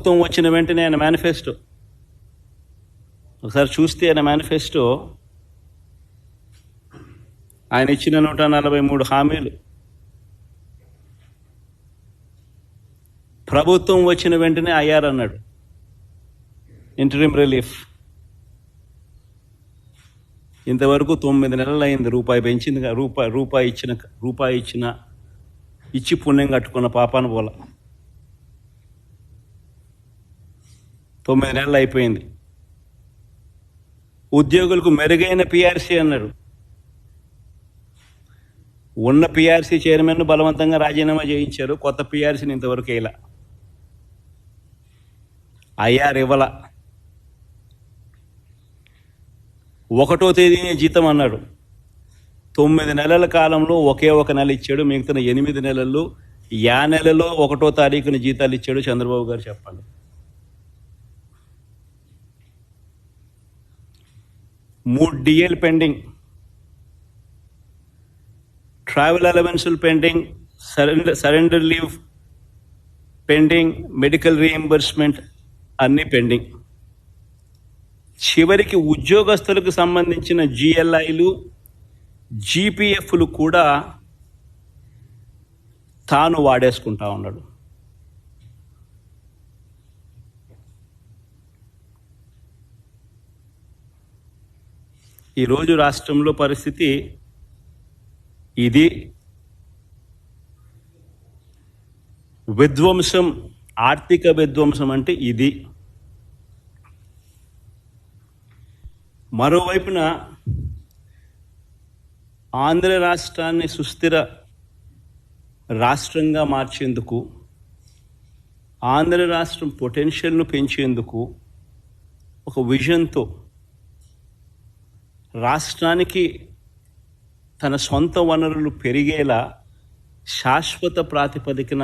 ప్రభుత్వం వచ్చిన వెంటనే ఆయన మేనిఫెస్టో ఒకసారి చూస్తే ఆయన మేనిఫెస్టో ఆయన ఇచ్చిన 143 హామీలు ప్రభుత్వం వచ్చిన వెంటనే అయ్యారన్నాడు. ఇంటరిమ్ రిలీఫ్ ఇంతవరకు 9 నెలలు అయింది. రూపాయి పెంచింది, రూపాయి ఇచ్చి పుణ్యం కట్టుకున్న పాపాన పోల. 9 నెలలు అయిపోయింది. ఉద్యోగులకు మెరుగైన పిఆర్సీ అన్నాడు. ఉన్న పిఆర్సీ చైర్మన్ బలవంతంగా రాజీనామా చేయించారు. కొత్త పిఆర్సీని ఇంతవరకు ఇలా ఐఆర్ ఇవ్వాల. 1వ తేదీనే జీతం అన్నాడు. 9 నెలల కాలంలో ఒకే ఒక నెల ఇచ్చాడు. మిగతా 8 నెలల్లో నెలలో 1వ తారీఖున జీతాలు ఇచ్చాడు చంద్రబాబు గారు. చెప్పండి. 3 డిఏలు పెండింగ్, ట్రావెల్ అలవెన్సులు pending, surrender leave pending, medical reimbursement అన్నీ పెండింగ్. చివరికి ఉద్యోగస్తులకు సంబంధించిన జిఎల్ఐలు, జీపీఎఫ్లు కూడా తాను వాడేసుకుంటా ఉన్నాడు. ఈరోజు రాష్ట్రంలో పరిస్థితి ఇది. విధ్వంసం, ఆర్థిక విధ్వంసం అంటే ఇది. మరోవైపున ఆంధ్ర రాష్ట్రాన్ని సుస్థిర రాష్ట్రంగా మార్చేందుకు, ఆంధ్ర రాష్ట్రం పొటెన్షియల్ను పెంచేందుకు ఒక విజన్తో రాష్ట్రానికి తన సొంత వనరులు పెరిగేలా శాశ్వత ప్రాతిపదికన